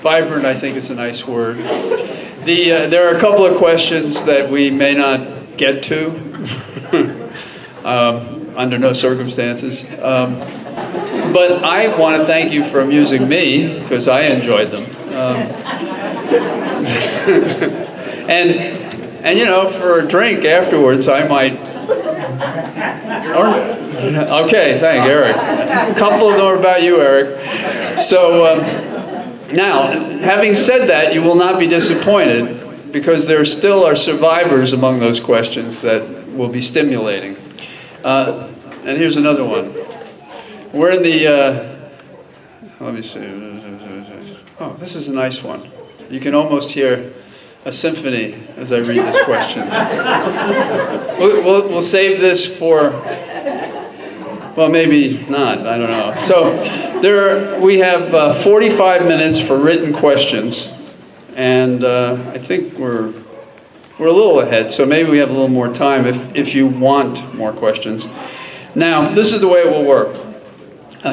Vibrant, I think, is a nice word. There are a couple of questions that we may not get to under no circumstances. But I want to thank you for amusing me, because I enjoyed them. And you know, for a drink afterwards, I might... Okay, thank Eric. A couple of them are about you, Eric. So now, having said that, you will not be disappointed, because there still are survivors among those questions that will be stimulating. And here's another one. We're in the, let me see. Oh, this is a nice one. You can almost hear a symphony as I read this question. We'll save this for, well, maybe not, I don't know. So we have 45 minutes for written questions, and I think we're a little ahead, so maybe we have a little more time if you want more questions. Now, this is the way it will work.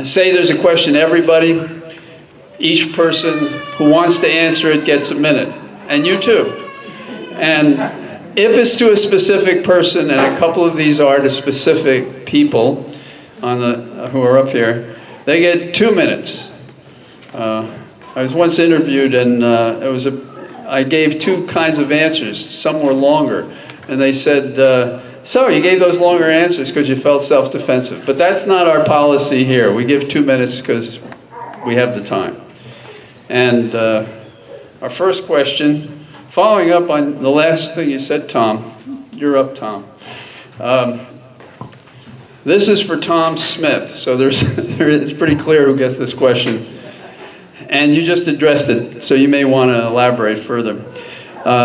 Say there's a question to everybody. Each person who wants to answer it gets a minute, and you too. And if it's to a specific person, and a couple of these are to specific people who are up here, they get 2 minutes. I was once interviewed, and I gave two kinds of answers. Some were longer, and they said, so you gave those longer answers because you felt self-defensive. But that's not our policy here. We give 2 minutes because we have the time. And our first question, following up on the last thing you said, Tom. You're up, Tom. This is for Tom Smith. So it's pretty clear who gets this question. And you just addressed it, so you may want to elaborate further.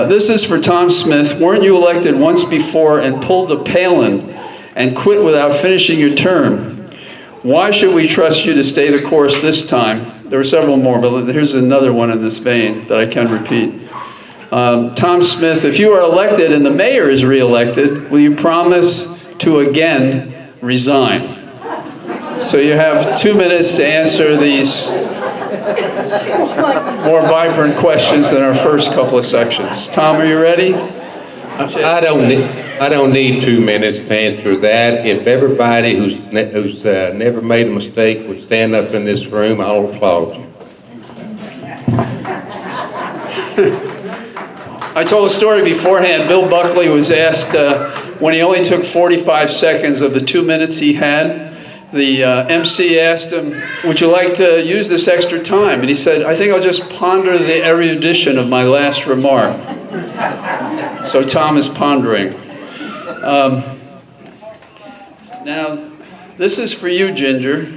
This is for Tom Smith. Weren't you elected once before and pulled a Palin and quit without finishing your term? Why should we trust you to stay the course this time? There were several more, but here's another one in this vein that I can repeat. Tom Smith, if you are elected and the mayor is re-elected, will you promise to again resign? So you have 2 minutes to answer these more vibrant questions than our first couple of sections. Tom, are you ready? I don't need 2 minutes to answer that. If everybody who's never made a mistake would stand up in this room, I'll applaud you. I told a story beforehand. Bill Buckley was asked when he only took 45 seconds of the 2 minutes he had. The MC asked him, would you like to use this extra time? And he said, I think I'll just ponder the erudition of my last remark. So Tom is pondering. Now, this is for you, Ginger.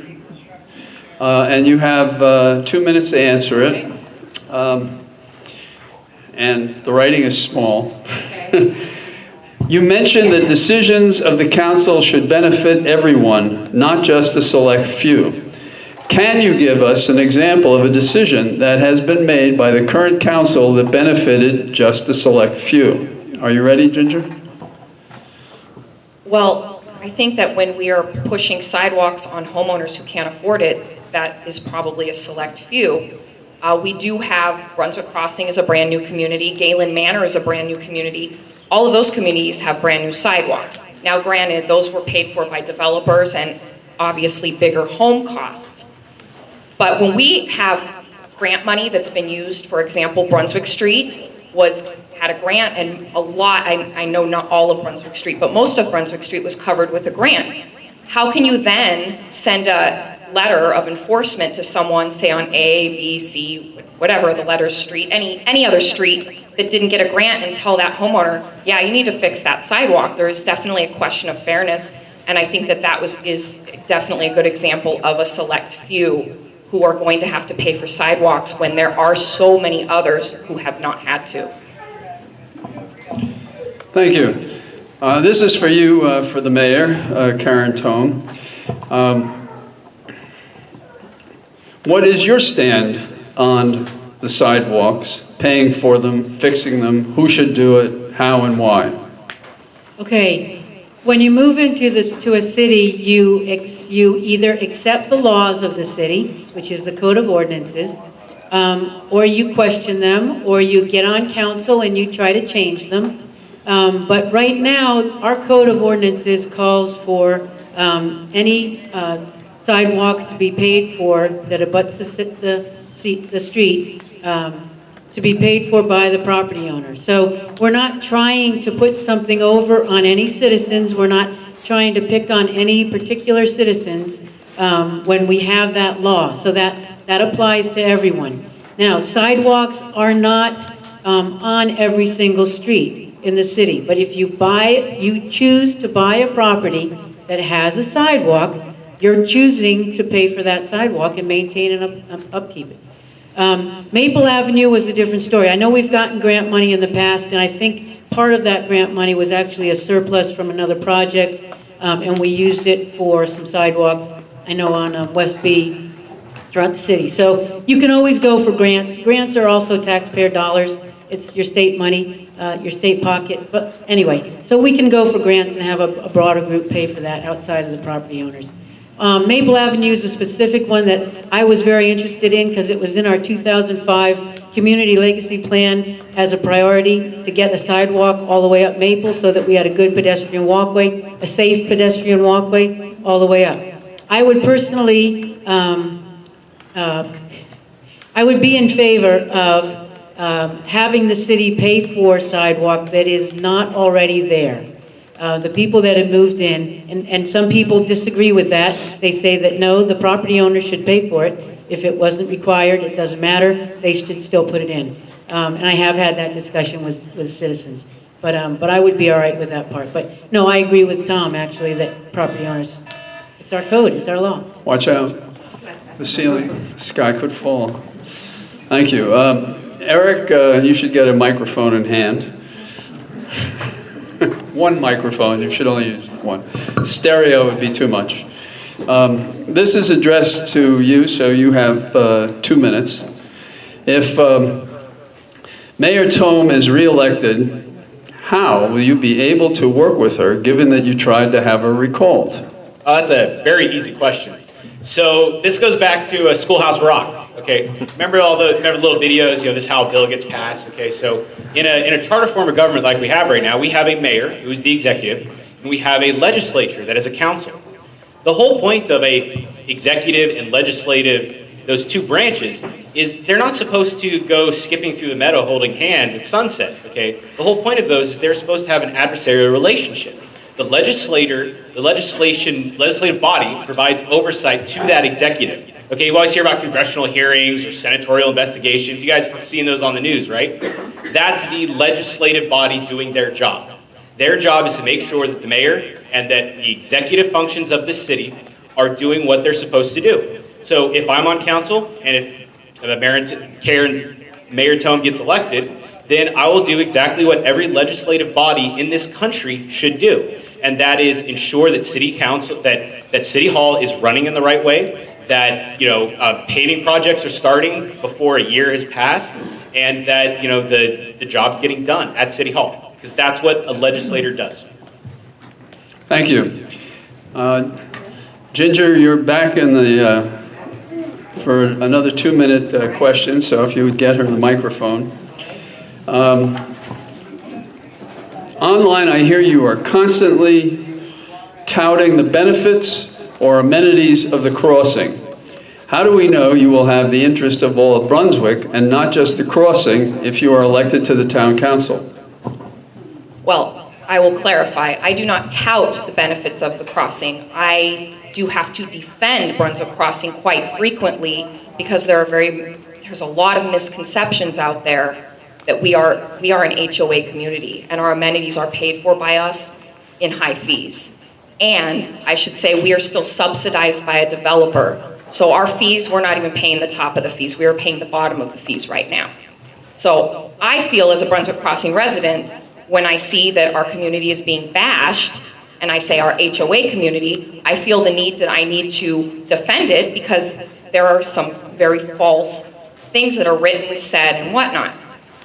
And you have 2 minutes to answer it. And the writing is small. Okay. You mentioned that decisions of the council should benefit everyone, not just a select few. Can you give us an example of a decision that has been made by the current council that benefited just a select few? Are you ready, Ginger? Well, I think that when we are pushing sidewalks on homeowners who can't afford it, that is probably a select few. We do have Brunswick Crossing is a brand new community. Galen Manor is a brand new community. All of those communities have brand new sidewalks. Now, granted, those were paid for by developers and obviously bigger home costs. But when we have grant money that's been used, for example, Brunswick Street had a grant, and a lot, I know not all of Brunswick Street, but most of Brunswick Street was covered with a grant. How can you then send a letter of enforcement to someone, say on A, B, C, whatever the letter street, any other street that didn't get a grant, and tell that homeowner, yeah, you need to fix that sidewalk? There is definitely a question of fairness, and I think that is definitely a good example of a select few who are going to have to pay for sidewalks when there are so many others who have not had to. Thank you. This is for you, for the mayor, Karen Tone. What is your stand on the sidewalks, paying for them, fixing them, who should do it, how and why? Okay, when you move to a city, you either accept the laws of the city, which is the code of ordinances, or you question them, or you get on council and you try to change them. But right now, our code of ordinances calls for any sidewalk to be paid for that abuts the street, to be paid for by the property owner. So we're not trying to put something over on any citizens. We're not trying to pick on any particular citizens when we have that law. So that applies to everyone. Now, sidewalks are not on every single street in the city. But if you choose to buy a property that has a sidewalk, you're choosing to pay for that sidewalk and maintain and upkeep it. Maple Avenue was a different story. I know we've gotten grant money in the past, and I think part of that grant money was actually a surplus from another project, and we used it for some sidewalks, I know on West B throughout the city. So you can always go for grants. Grants are also taxpayer dollars. It's your state money, your state pocket. But anyway, so we can go for grants and have a broader group pay for that outside of the property owners. Maple Avenue is a specific one that I was very interested in because it was in our 2005 Community Legacy Plan as a priority to get a sidewalk all the way up Maple so that we had a good pedestrian walkway, a safe pedestrian walkway all the way up. I would personally, I would be in favor of having the city pay for sidewalk that is not already there. The people that have moved in, and some people disagree with that. They say that no, the property owner should pay for it. If it wasn't required, it doesn't matter, they should still put it in. And I have had that discussion with citizens. But I would be all right with that part. But no, I agree with Tom, actually, that property owners, it's our code, it's our law. Watch out. The ceiling, the sky could fall. Thank you. Eric, you should get a microphone in hand. One microphone, you should only use one. Stereo would be too much. This is addressed to you, so you have 2 minutes. If Mayor Tome is re-elected, how will you be able to work with her, given that you tried to have her recalled? That's a very easy question. So this goes back to Schoolhouse Rock. Okay, remember little videos? This is how a bill gets passed. Okay, so in a charter form of government like we have right now, we have a mayor who is the executive, and we have a legislature that is a council. The whole point of a executive and legislative, those two branches, is they're not supposed to go skipping through the meadow holding hands at sunset. Okay, the whole point of those is they're supposed to have an adversarial relationship. The legislative body provides oversight to that executive. Okay, you always hear about congressional hearings or senatorial investigations. You guys have seen those on the news, right? That's the legislative body doing their job. Their job is to make sure that the mayor and that the executive functions of the city are doing what they're supposed to do. So if I'm on council and if Mayor Tome gets elected, then I will do exactly what every legislative body in this country should do. And that is ensure that City Council, that City Hall is running in the right way, that paving projects are starting before a year has passed, and that the job's getting done at City Hall, because that's what a legislator does. Thank you. Ginger, you're back in the for another 2-minute question, so if you would get her the microphone. Online, I hear you are constantly touting the benefits or amenities of the crossing. How do we know you will have the interest of all of Brunswick and not just the crossing if you are elected to the town council? Well, I will clarify. I do not tout the benefits of the crossing. I do have to defend Brunswick Crossing quite frequently because there's a lot of misconceptions out there that we are an HOA community and our amenities are paid for by us in high fees. And I should say we are still subsidized by a developer. So our fees, we're not even paying the top of the fees. We are paying the bottom of the fees right now. So I feel as a Brunswick Crossing resident, when I see that our community is being bashed, and I say our HOA community, I feel the need that I need to defend it because there are some very false things that are written, said, and whatnot.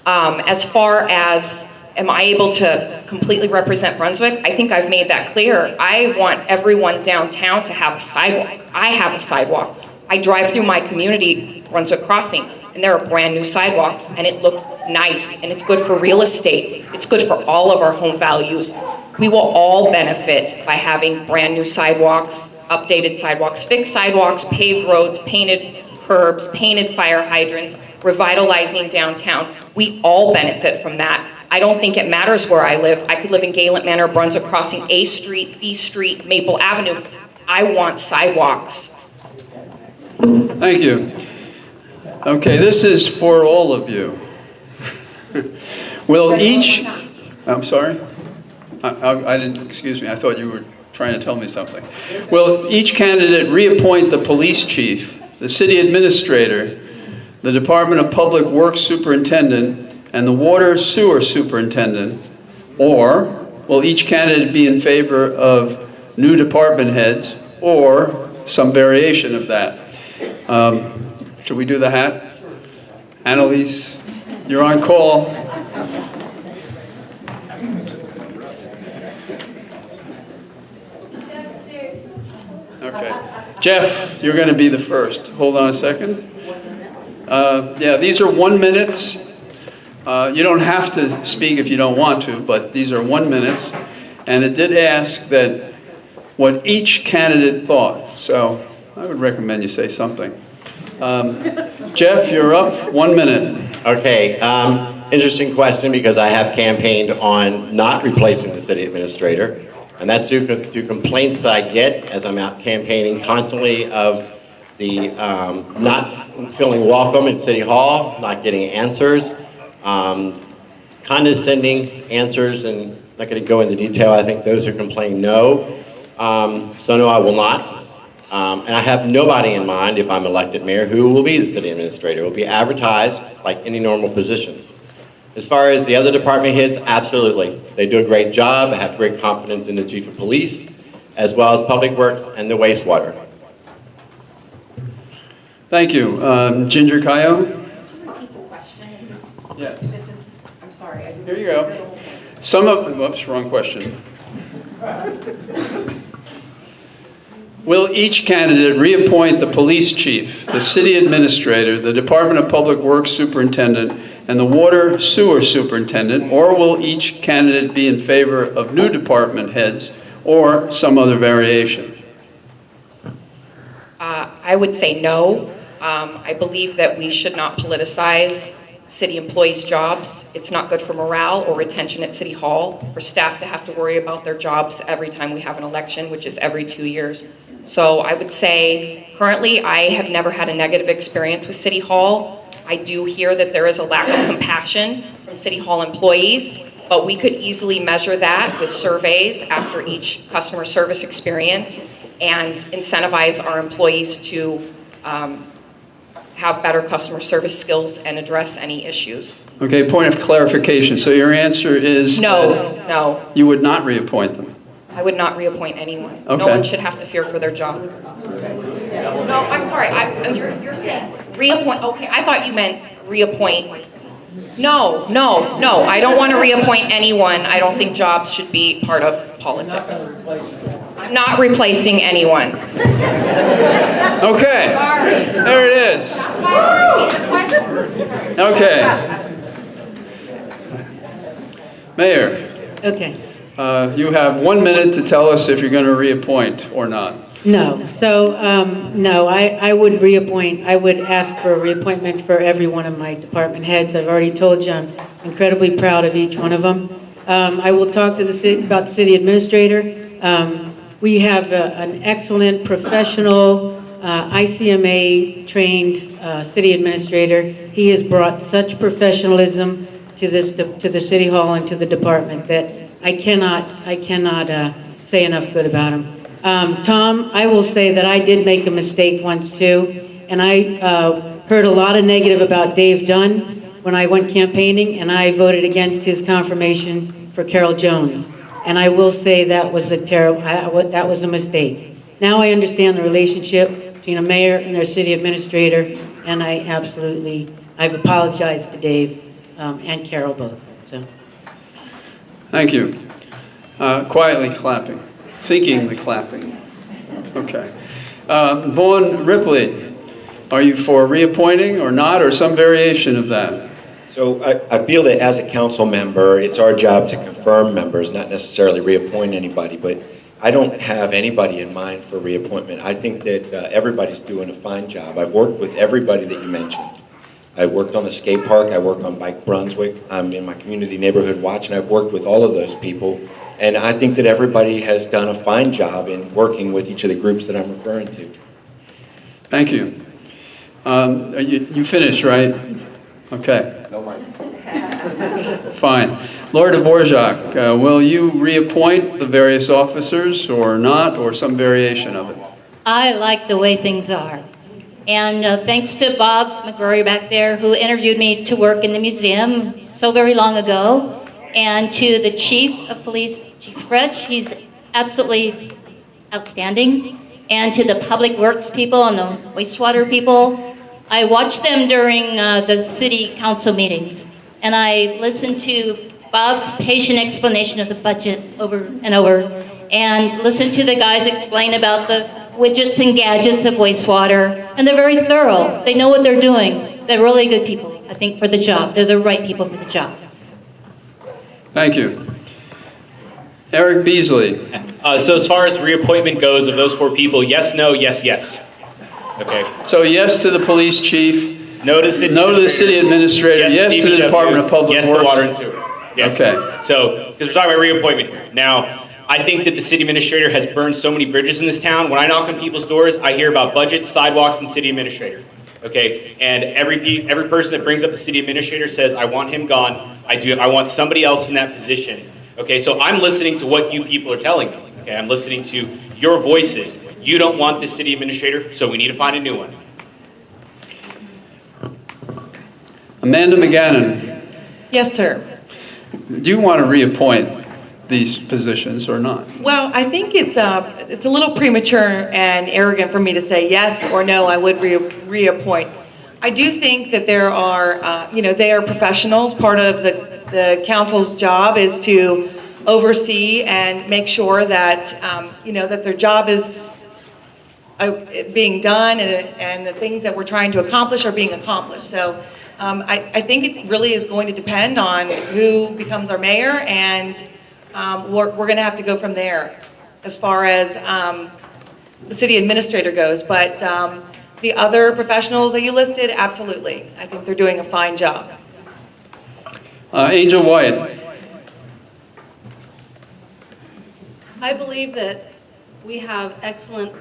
As far as, am I able to completely represent Brunswick? I think I've made that clear. I want everyone downtown to have a sidewalk. I have a sidewalk. I drive through my community, Brunswick Crossing. and there are brand new sidewalks, and it looks nice, and it's good for real estate. It's good for all of our home values. We will all benefit by having brand new sidewalks, updated sidewalks, fixed sidewalks, paved roads, painted curbs, painted fire hydrants, revitalizing downtown. We all benefit from that. I don't think it matters where I live. I could live in Gallant Manor, Brunswick Crossing, A Street, B Street, Maple Avenue. I want sidewalks. Thank you. Okay, this is for all of you. Will each, I'm sorry? I didn't, excuse me, I thought you were trying to tell me something. Will each candidate reappoint the police chief, the city administrator, the Department of Public Works superintendent, and the water sewer superintendent, or will each candidate be in favor of new department heads or some variation of that? Should we do the hat? Annalise, you're on call. Okay. Jeff, you're going to be the first. Hold on a second. Yeah, these are 1 minute. You don't have to speak if you don't want to, but these are 1 minute. And it did ask that what each candidate thought. So I would recommend you say something. Jeff, you're up. 1 minute. Okay, interesting question because I have campaigned on not replacing the city administrator. And that's due to complaints that I get as I'm out campaigning constantly of the not feeling welcome in City Hall, not getting answers, condescending answers, and not going to go into detail. I think those who complain no. So no, I will not. And I have nobody in mind if I'm elected mayor who will be the city administrator. It will be advertised like any normal position. As far as the other department heads, absolutely. They do a great job. I have great confidence in the chief of police, as well as public works and the wastewater. Thank you. Ginger Cayo? Repeat the question. Is this? Yes. This is. I'm sorry. Here you go. Some of, whoops, wrong question. Will each candidate reappoint the police chief, the city administrator, the Department of Public Works superintendent, and the water sewer superintendent, or will each candidate be in favor of new department heads or some other variation? I would say no. I believe that we should not politicize city employees' jobs. It's not good for morale or retention at City Hall for staff to have to worry about their jobs every time we have an election, which is every 2 years. So I would say currently I have never had a negative experience with City Hall. I do hear that there is a lack of compassion from City Hall employees, but we could easily measure that with surveys after each customer service experience and incentivize our employees to have better customer service skills and address any issues. Okay, point of clarification. So your answer is No, no, you would not reappoint them? I would not reappoint anyone. Okay. No one should have to fear for their job. No, I'm sorry, you're saying reappoint, okay, I thought you meant reappoint. No, I don't want to reappoint anyone. I don't think jobs should be part of politics. I'm not replacing anyone. Okay. Sorry. There it is. That's why I repeat the question. Okay. Mayor, Okay. you have 1 minute to tell us if you're going to reappoint or not. No. So, no, I would reappoint. I would ask for a reappointment for every one of my department heads. I've already told you I'm incredibly proud of each one of them. I will talk to the city about the city administrator. We have an excellent professional ICMA-trained city administrator. He has brought such professionalism to the city hall and to the department that I cannot say enough good about him. Tom, I will say that I did make a mistake once too, and I heard a lot of negative about Dave Dunn when I went campaigning, and I voted against his confirmation for Carol Jones. And I will say that was that was a mistake. Now I understand the relationship between a mayor and their city administrator, and I've apologized to Dave and Carol both. So. Thank you. Quietly clapping, thinkingly clapping. Okay. Vaughn Ripley, Are you for reappointing or not, or some variation of that? So I feel that as a council member, it's our job to confirm members, not necessarily reappoint anybody, but I don't have anybody in mind for reappointment. I think that everybody's doing a fine job. I've worked with everybody that you mentioned. I worked on the skate park, I worked on Bike Brunswick, I'm in my community neighborhood watch, and I've worked with all of those people. And I think that everybody has done a fine job in working with each of the groups that I'm referring to. Thank you. You finished, right? Okay. No mind. Fine. Laura Dvorak, will you reappoint the various officers or not, or some variation of it? I like the way things are. And thanks to Bob McGrory back there, who interviewed me to work in the museum so very long ago, and to the chief of police, Chief Fretch, he's absolutely outstanding, and to the public works people and the wastewater people. I watched them during the city council meetings, and I listened to Bob's patient explanation of the budget over and over, and listened to the guys explain about the widgets and gadgets of wastewater, and they're very thorough. They know what they're doing. They're really good people, I think, for the job. They're the right people for the job. Thank you. Eric Beasley. So as far as reappointment goes of those 4 people, yes, no, yes, yes. Okay. So yes to the police chief, No to the city no to the city administrator, yes to the DPW, Department of Public yes Works. to water and sewer. Yes. Okay. So, because we're talking about reappointment here. Now, I think that the city administrator has burned so many bridges in this town. When I knock on people's doors, I hear about budget, sidewalks, and city administrator. Okay, and every person that brings up the city administrator says, I want him gone. I want somebody else in that position. Okay, so I'm listening to what you people are telling me. Okay, I'm listening to your voices. You don't want the city administrator, so we need to find a new one. Amanda McGannon, Yes, sir. do you want to reappoint these positions or not? Well, I think it's a little premature and arrogant for me to say yes or no, I would reappoint. I do think that there are, they are professionals. Part of the council's job is to oversee and make sure that, that their job is being done and the things that we're trying to accomplish are being accomplished. So I think it really is going to depend on who becomes our mayor, and we're going to have to go from there as far as the city administrator goes. But the other professionals that you listed, absolutely. I think they're doing a fine job. Angel White. I believe that we have excellent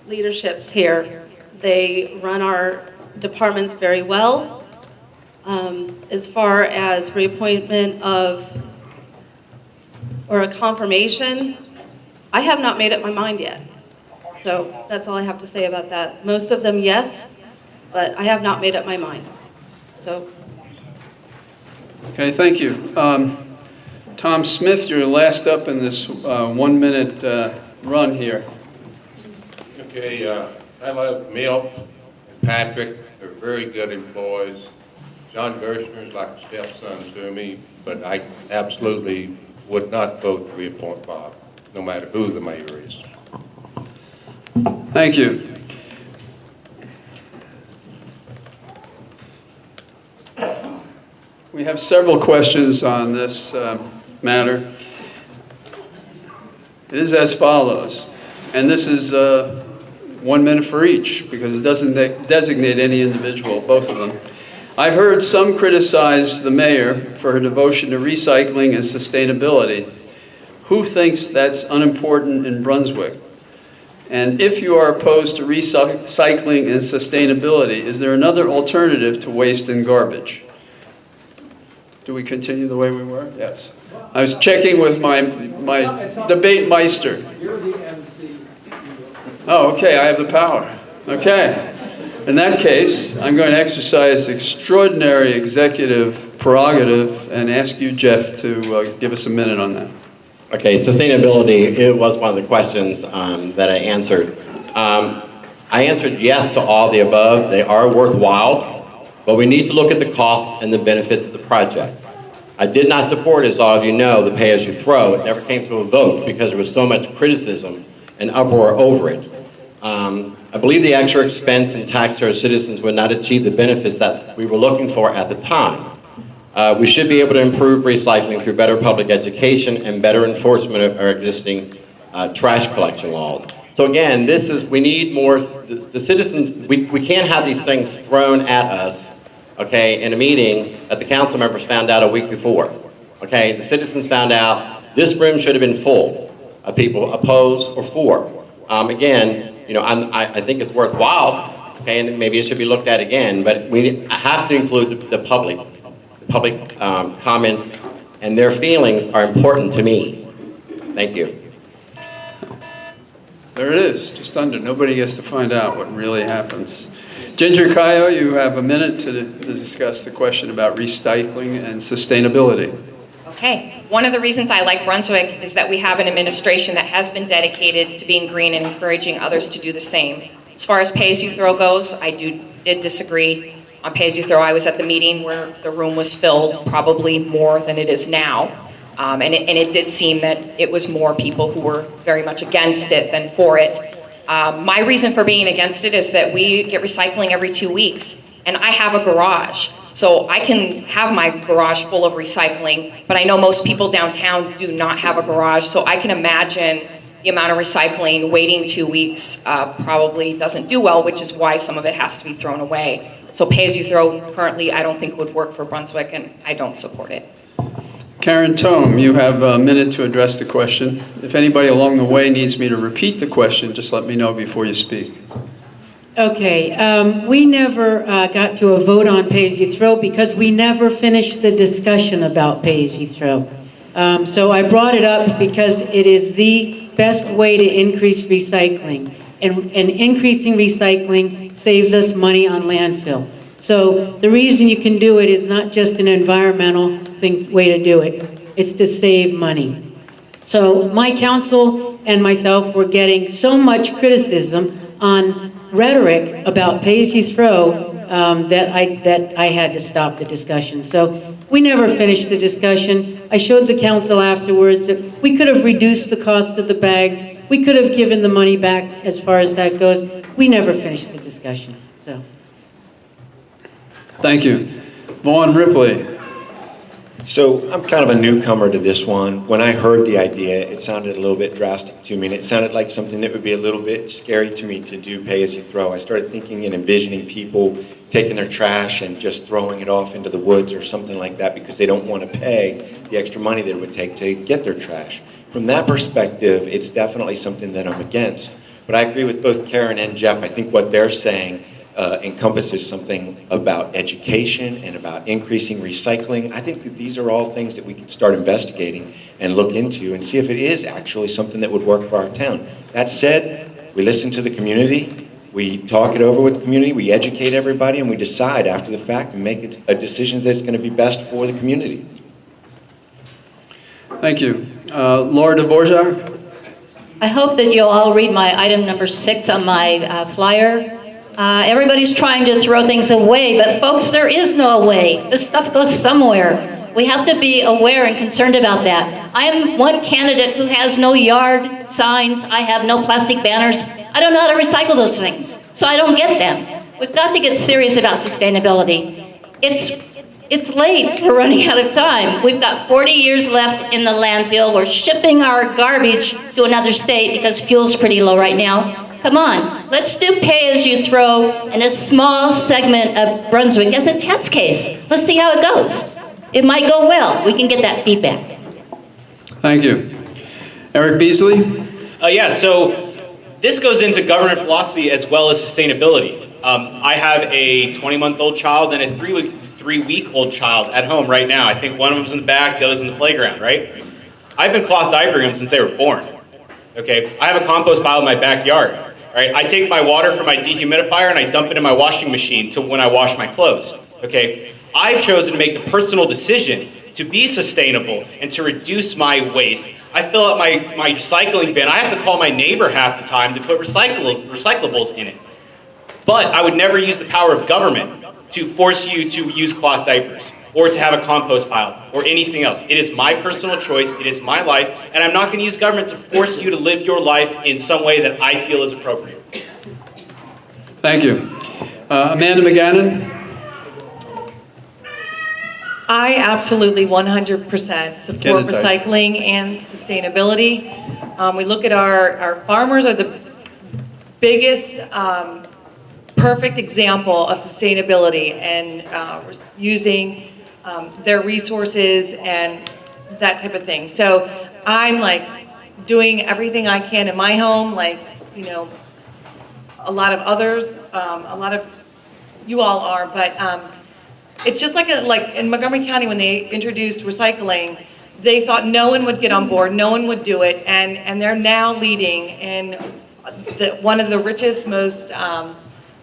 leaderships here. They run our departments very well. As far as reappointment or a confirmation, I have not made up my mind yet. So that's all I have to say about that. Most of them, yes, but I have not made up my mind. So. Okay, thank you. Tom Smith, you're last up in this 1 minute run here. Okay, I love Milt and Patrick. They're very good employees. John Gershner is like a stepson to me, but I absolutely would not vote to reappoint Bob, no matter who the mayor is. Thank you. We have several questions on this matter. It is as follows, and this is 1 minute for each because it doesn't designate any individual, both of them. I've heard some criticize the mayor for her devotion to recycling and sustainability. Who thinks that's unimportant in Brunswick? And if you are opposed to recycling and sustainability, is there another alternative to waste and garbage? Do we continue the way we were? Yes. I was checking with my debate meister. You're the MC. Oh, okay, I have the power. Okay. In that case, I'm going to exercise extraordinary executive prerogative and ask you, Jeff, to give us a minute on that. Okay, sustainability, it was one of the questions that I answered. I answered yes to all the above. They are worthwhile, but we need to look at the cost and the benefits of the project. I did not support, as all of you know, the pay-as-you-throw. It never came to a vote because there was so much criticism and uproar over it. I believe the extra expense and tax to our citizens would not achieve the benefits that we were looking for at the time. We should be able to improve recycling through better public education and better enforcement of our existing trash collection laws. So again, we need more, the citizens, we can't have these things thrown at us, okay, in a meeting that the council members found out a week before. Okay, the citizens found out this room should have been full of people opposed or for. Again, you know, I think it's worthwhile, okay, and maybe it should be looked at again, but I have to include the public. The public comments and their feelings are important to me. Thank you. There it is, just under. Nobody gets to find out what really happens. Ginger Cayo, you have a minute to discuss the question about recycling and sustainability. Okay. One of the reasons I like Brunswick is that we have an administration that has been dedicated to being green and encouraging others to do the same. As far as pay-as-you-throw goes, I did disagree. On pay-as-you-throw, I was at the meeting where the room was filled, probably more than it is now. And it did seem that it was more people who were very much against it than for it. My reason for being against it is that we get recycling every 2 weeks, and I have a garage. So I can have my garage full of recycling, but I know most people downtown do not have a garage, so I can imagine the amount of recycling waiting 2 weeks probably doesn't do well, which is why some of it has to be thrown away. So pay-as-you-throw currently I don't think would work for Brunswick, and I don't support it. Karen Tome, you have a minute to address the question. If anybody along the way needs me to repeat the question, just let me know before you speak. Okay, we never got to a vote on pay-as-you-throw because we never finished the discussion about pay-as-you-throw. So I brought it up because it is the best way to increase recycling. And increasing recycling saves us money on landfill. So the reason you can do it is not just an environmental way to do it. It's to save money. So my council and myself were getting so much criticism on rhetoric about pay-as-you-throw that I had to stop the discussion. So we never finished the discussion. I showed the council afterwards that we could have reduced the cost of the bags. We could have given the money back as far as that goes. We never finished the discussion. So. Thank you. Vaughn Ripley. So I'm kind of a newcomer to this one. When I heard the idea, it sounded a little bit drastic to me, and it sounded like something that would be a little bit scary to me to do pay-as-you-throw. I started thinking and envisioning people taking their trash and just throwing it off into the woods or something like that because they don't want to pay the extra money that it would take to get their trash. From that perspective, it's definitely something that I'm against. But I agree with both Karen and Jeff. I think what they're saying encompasses something about education and about increasing recycling. I think that these are all things that we can start investigating and look into and see if it is actually something that would work for our town. That said, we listen to the community, we talk it over with the community, we educate everybody, and we decide after the fact and make a decision that's going to be best for the community. Thank you. Laura DeBorgia. I hope that you'll all read my item number 6 on my flyer. Everybody's trying to throw things away, but folks, there is no away. This stuff goes somewhere. We have to be aware and concerned about that. I am one candidate who has no yard signs. I have no plastic banners. I don't know how to recycle those things, so I don't get them. We've got to get serious about sustainability. It's late. We're running out of time. We've got 40 years left in the landfill. We're shipping our garbage to another state because fuel's pretty low right now. Come on, let's do pay-as-you-throw in a small segment of Brunswick as a test case. Let's see how it goes. It might go well. We can get that feedback. Thank you. Eric Beasley. Yeah, so this goes into government philosophy as well as sustainability. I have a 20-month-old child and a three-week-old child at home right now. I think one of them's in the back, the other's in the playground, right? I've been cloth diapering them since they were born. Okay, I have a compost pile in my backyard. Right? I take my water from my dehumidifier and I dump it in my washing machine to when I wash my clothes. Okay? I've chosen to make the personal decision to be sustainable and to reduce my waste. I fill up my recycling bin. I have to call my neighbor half the time to put recyclables in it. But I would never use the power of government to force you to use cloth diapers or to have a compost pile or anything else. It is my personal choice, it is my life, and I'm not gonna use government to force you to live your life in some way that I feel is appropriate. Thank you. Amanda McGannon? I absolutely 100% Get support it, Doug. recycling and sustainability. We look at our farmers are the biggest perfect example of sustainability and using their resources and that type of thing. So I'm like doing everything I can in my home, like, you know, a lot of others, a lot of you all are, but it's just like in Montgomery County when they introduced recycling, they thought no one would get on board, no one would do it, and they're now leading in one of the richest, most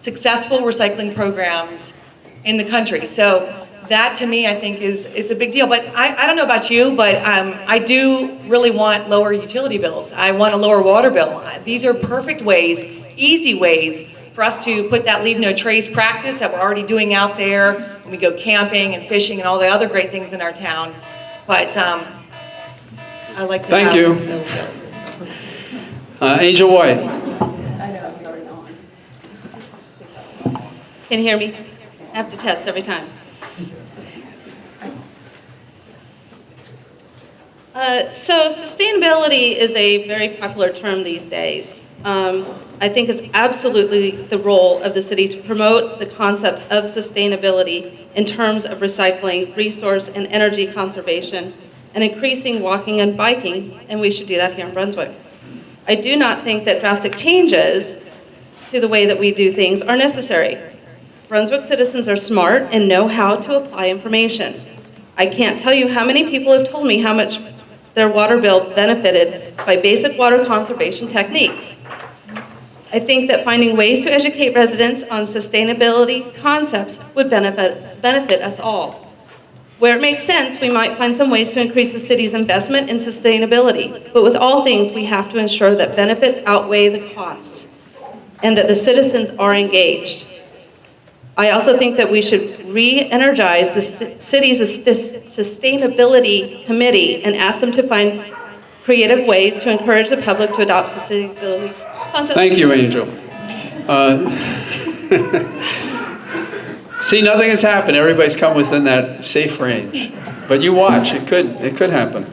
successful recycling programs in the country. So that to me, I think it's a big deal. But I don't know about you, but I do really want lower utility bills. I want a lower water bill. These are perfect ways, easy ways for us to put that leave no trace practice that we're already doing out there when we go camping and fishing and all the other great things in our town. But I like to Thank have you. no bills. Angel White? Can you hear me? I have to test every time. So sustainability is a very popular term these days. I think it's absolutely the role of the city to promote the concepts of sustainability in terms of recycling, resource and energy conservation, and increasing walking and biking, and we should do that here in Brunswick. I do not think that drastic changes to the way that we do things are necessary. Brunswick citizens are smart and know how to apply information. I can't tell you how many people have told me how much their water bill benefited by basic water conservation techniques. I think that finding ways to educate residents on sustainability concepts would benefit us all. Where it makes sense, we might find some ways to increase the city's investment in sustainability. But with all things, we have to ensure that benefits outweigh the costs and that the citizens are engaged. I also think that we should re-energize the city's sustainability committee and ask them to find creative ways to encourage the public to adopt sustainability concepts. Thank you, Angel. See, nothing has happened. Everybody's come within that safe range. But you watch, it could happen.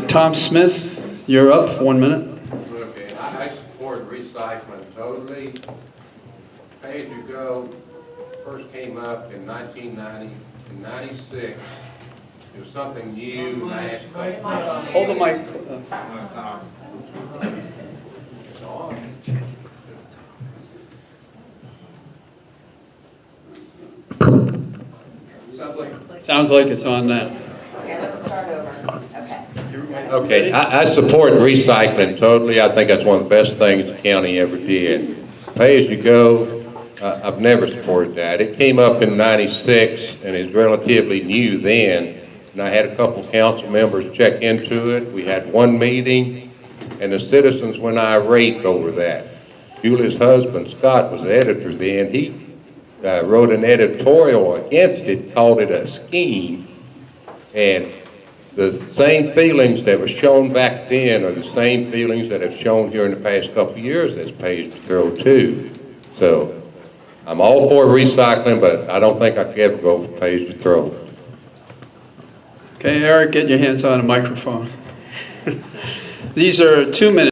Tom Smith, you're up, 1 minute. Okay, I support recycling totally. Pay as you go first came up in 1990, in 96. It was something new, and I asked Hold the mic. Sounds like it's on now. Okay, let's start over. Okay. Okay, I support recycling totally. I think that's one of the best things the county ever did. Pay as you go, I've never supported that. It came up in 96 and is relatively new then. And I had a couple council members check into it. We had one meeting and the citizens went irate over that. Julie's husband, Scott, was the editor then. He wrote an editorial against it, called it a scheme. And the same feelings that were shown back then are the same feelings that have shown here in the past couple of years as pay as you throw too. So I'm all for recycling, but I don't think I could ever go for pay as you throw. Okay, Eric, get your hands on a microphone. These are 2 minutes.